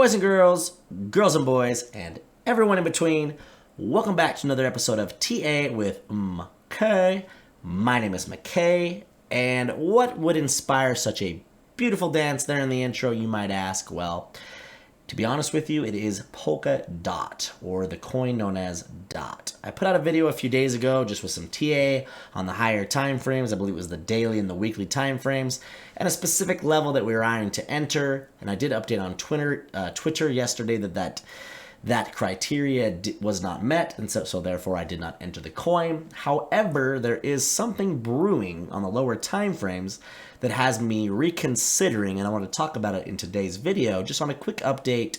Boys and girls, girls and boys, and everyone in between, welcome back to another episode of TA with MK. My name is MK, and what would inspire such a beautiful dance there in the intro, you might ask? Well, to be honest with you, it is Polkadot, or the coin known as DOT. I put out a video a few days ago just with some TA on the higher time frames. I believe it was the daily and the weekly time frames, and a specific level that we were eyeing to enter. And I did update on Twitter yesterday that criteria was not met, and so therefore I did not enter the coin. However, there is something brewing on the lower time frames that has me reconsidering, and I want to talk about it in today's video, just on a quick update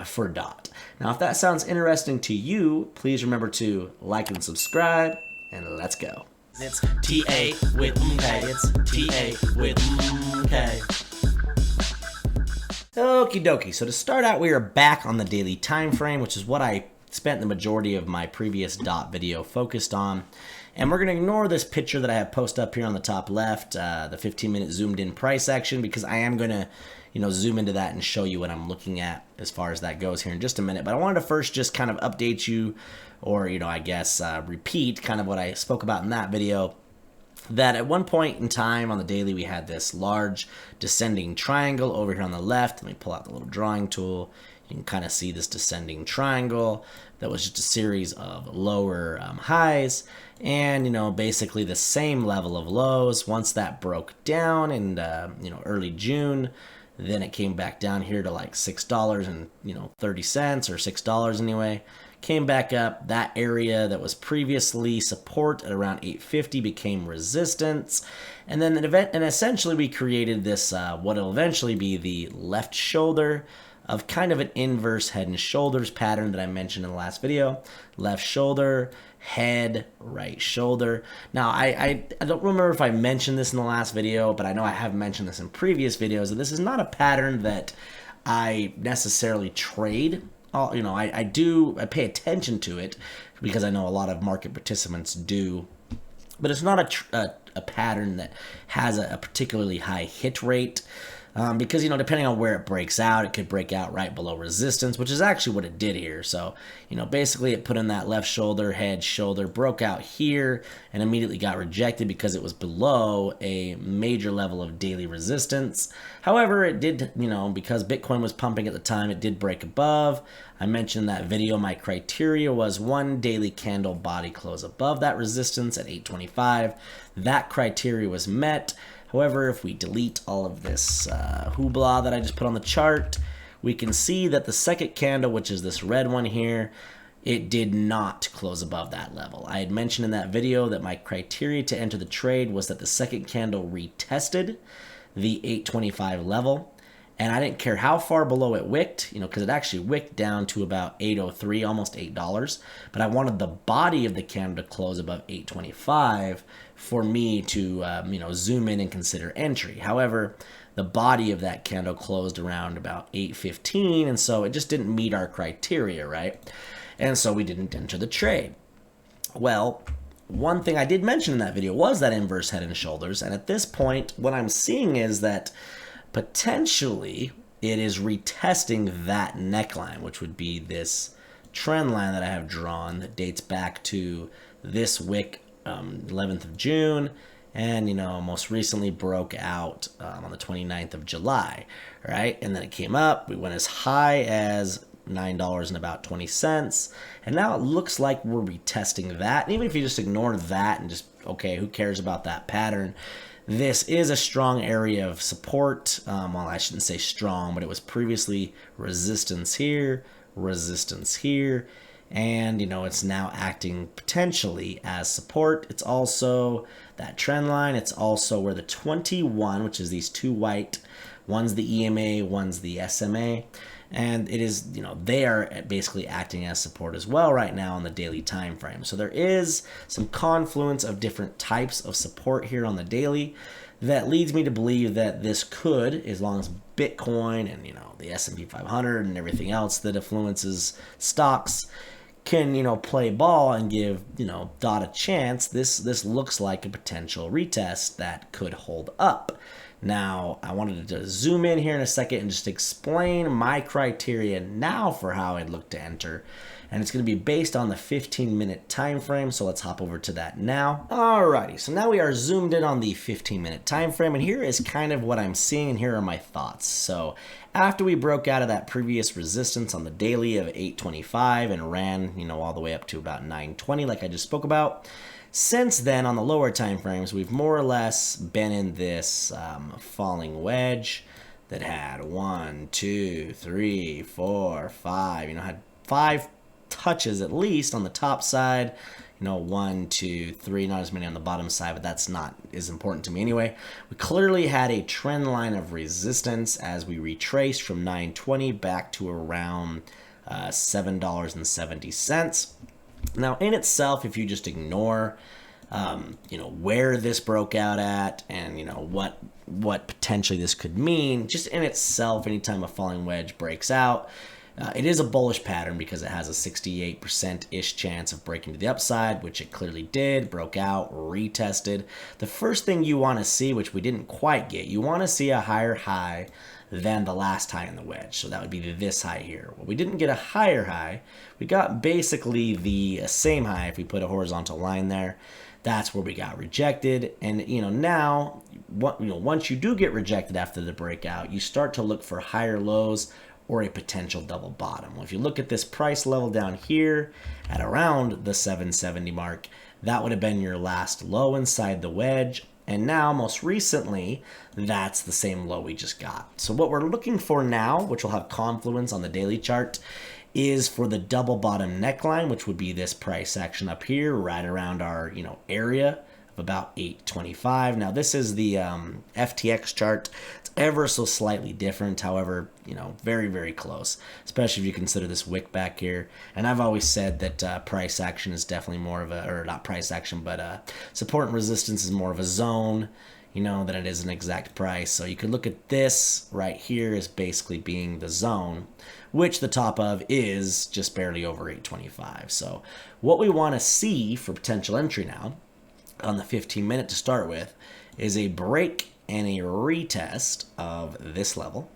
for DOT. Now, if that sounds interesting to you, please remember to like and subscribe, and let's go. It's TA with MK. It's TA with MK. Okie dokie. So to start out, we are back on the daily time frame, which is what I spent the majority of my previous DOT video focused on. And we're going to ignore this picture that I have posted up here on the top left, the 15-minute zoomed in price action, because I am going to, zoom into that and show you what I'm looking at as far as that goes here in just a minute. But I wanted to first just kind of update you, or, repeat kind of what I spoke about in that video. That at one point in time on the daily, we had this large descending triangle over here on the left. Let me pull out the little drawing tool. You can kind of see this descending triangle that was just a series of lower highs and, basically the same level of lows. Once that broke down in, early June, then it came back down here to like $6.30 or $6 anyway. Came back up. That area that was previously support at around 850 became resistance, and then essentially we created this what will eventually be the left shoulder of kind of an inverse head and shoulders pattern that I mentioned in the last video. Left shoulder, head, right shoulder. Now I don't remember if I mentioned this in the last video, but I know I have mentioned this in previous videos, that this is not a pattern that I necessarily trade. I pay attention to it because I know a lot of market participants do, but it's not a pattern that has a particularly high hit rate. Because, depending on where it breaks out, it could break out right below resistance, which is actually what it did here. So, basically it put in that left shoulder, head, shoulder, broke out here, and immediately got rejected because it was below a major level of daily resistance. However, it did, because Bitcoin was pumping at the time, it did break above. I mentioned in that video, my criteria was one daily candle body close above that resistance at 825. That criteria was met. However, if we delete all of this hoopla that I just put on the chart, we can see that the second candle, which is this red one here, it did not close above that level. I had mentioned in that video that my criteria to enter the trade was that the second candle retested the 825 level. And I didn't care how far below it wicked, because it actually wicked down to about $8.03, almost $8. But I wanted the body of the candle to close above 825 for me to, zoom in and consider entry. However, the body of that candle closed around about 8:15, and so it just didn't meet our criteria, right? And so we didn't enter the trade. Well, one thing I did mention in that video was that inverse head and shoulders, and at this point, what I'm seeing is that potentially it is retesting that neckline, which would be this trend line that I have drawn that dates back to this wick 11th of June, and most recently broke out on the 29th of July, right? And then it came up, we went as high as $9 and about 20 cents, and now it looks like we're retesting that. And even if you just ignore that and just, okay, who cares about that pattern, this is a strong area of support. Well, I shouldn't say strong, but it was previously resistance here, and it's now acting potentially as support. It's also that trend line. It's also where the 21, which is these two white, one's the EMA, one's the SMA, and it is, they are basically acting as support as well right now on the daily time frame. So there is some confluence of different types of support here on the daily that leads me to believe that this could, as long as Bitcoin and the S&P 500 and everything else that influences stocks can play ball and give DOT a chance, this looks like a potential retest that could hold up. Now, I wanted to zoom in here in a second and just explain my criteria now for how I'd look to enter. And it's going to be based on the 15-minute time frame, so let's hop over to that now. Alrighty, so now we are zoomed in on the 15-minute time frame, and here is kind of what I'm seeing, and here are my thoughts. So after we broke out of that previous resistance on the daily of 825 and ran, all the way up to about 920 like I just spoke about, since then, on the lower time frames, we've more or less been in this falling wedge that had 1, 2, 3, 4, 5, had 5 touches at least on the top side, 1, 2, 3, not as many on the bottom side, but that's not as important to me anyway. We clearly had a trend line of resistance as we retraced from 920 back to around $7.70. Now, in itself, if you just ignore, where this broke out at and, what potentially this could mean, just in itself, anytime a falling wedge breaks out, it is a bullish pattern because it has a 68%-ish chance of breaking to the upside, which it clearly did, broke out, retested. The first thing you want to see, which we didn't quite get, you want to see a higher high than the last high in the wedge. So that would be this high here. Well, we didn't get a higher high. We got basically the same high if we put a horizontal line there. That's where we got rejected. And, now, once you do get rejected after the breakout, you start to look for higher lows or a potential double bottom. Well, if you look at this price level down here at around the 770 mark, that would have been your last low inside the wedge. And now, most recently, that's the same low we just got. So what we're looking for now, which will have confluence on the daily chart, is for the double bottom neckline, which would be this price action up here, right around our area of about 825. Now, this is the FTX chart. It's ever so slightly different, however, very, very close, especially if you consider this wick back here. And I've always said that price action is definitely more of a, or not price action, but support and resistance is more of a zone, than it is an exact price. So you could look at this right here as basically being the zone, which the top of is just barely over 825. So what we want to see for potential entry now on the 15-minute to start with is a break and a retest of this level.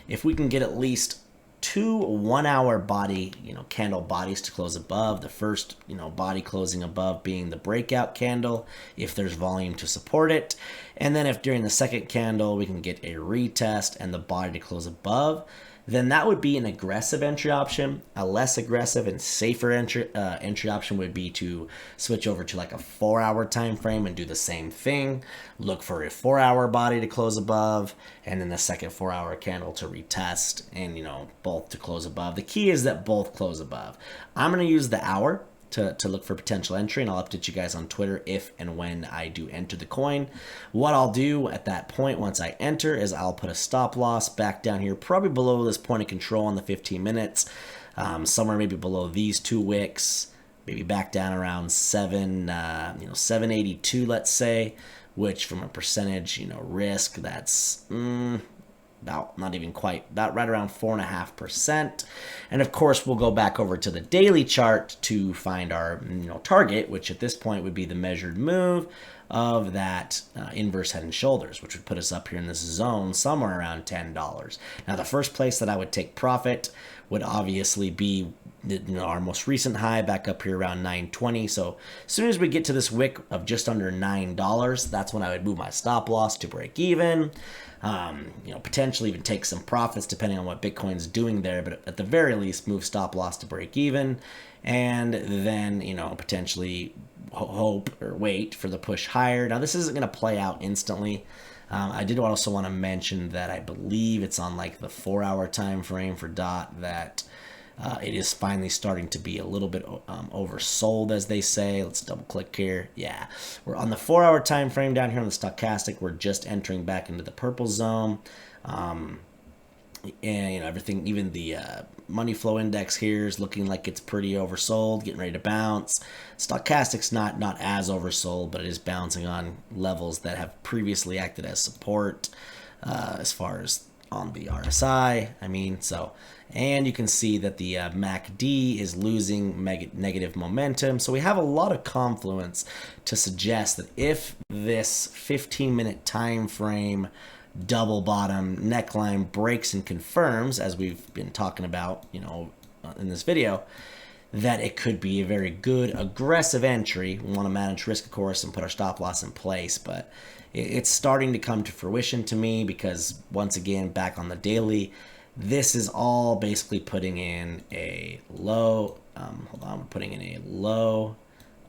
If we can get at least 2 1-hour body, candle bodies to close above, the first, body closing above being the breakout candle, if there's volume to support it. And then if during the second candle we can get a retest and the body to close above, then that would be an aggressive entry option. A less aggressive and safer entry option would be to switch over to like a 4-hour time frame and do the same thing. Look for a 4-hour body to close above, and then the second 4-hour candle to retest, and both to close above. The key is that both close above. I'm going to use the hour to look for potential entry, and I'll update you guys on Twitter if and when I do enter the coin. What I'll do at that point once I enter is I'll put a stop loss back down here, probably below this point of control on the 15 minutes, somewhere maybe below these 2 wicks, maybe back down around 782, let's say, which from a percentage, risk, that's about not even quite, about right around 4.5%. And of course, we'll go back over to the daily chart to find our target, which at this point would be the measured move of that inverse head and shoulders, which would put us up here in this zone somewhere around $10. Now, the first place that I would take profit would obviously be our most recent high back up here around 920. So as soon as we get to this wick of just under $9, that's when I would move my stop loss to break even. Potentially even take some profits depending on what Bitcoin's doing there, but at the very least move stop loss to break even, and then potentially hope or wait for the push higher. Now this isn't going to play out instantly. I did also want to mention that I believe it's on like the 4-hour time frame for DOT that it is finally starting to be a little bit oversold, as they say. Let's double click here. Yeah, we're on the 4-hour time frame down here on the stochastic. We're just entering back into the purple zone. And everything, even the money flow index here is looking like it's pretty oversold, getting ready to bounce. Stochastic's not as oversold, but it is bouncing on levels that have previously acted as support, as far as on the RSI. And you can see that the MACD is losing negative momentum. So we have a lot of confluence to suggest that if this 15-minute time frame double bottom neckline breaks and confirms, as we've been talking about, you know, in this video, that it could be a very good aggressive entry. We want to manage risk, of course, and put our stop loss in place, but it's starting to come to fruition to me because, once again, back on the daily, this is all basically putting in a low, hold on, we're putting in a low,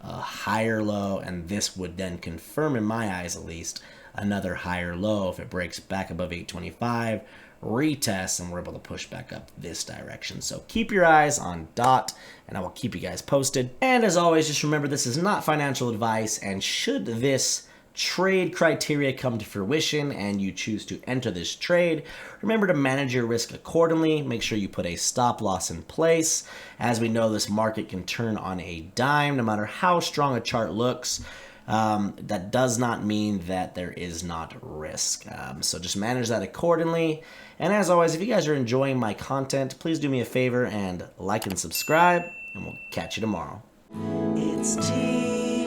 a higher low, and this would then confirm, in my eyes at least, another higher low if it breaks back above 825, retests, and we're able to push back up this direction. So keep your eyes on DOT, and I will keep you guys posted. And as always, just remember, this is not financial advice, and should this trade criteria come to fruition and you choose to enter this trade, remember to manage your risk accordingly. Make sure you put a stop loss in place. As we know, this market can turn on a dime no matter how strong a chart looks. That does not mean that there is not risk. So just manage that accordingly. And as always, if you guys are enjoying my content, please do me a favor and like and subscribe, and we'll catch you tomorrow. It's T-A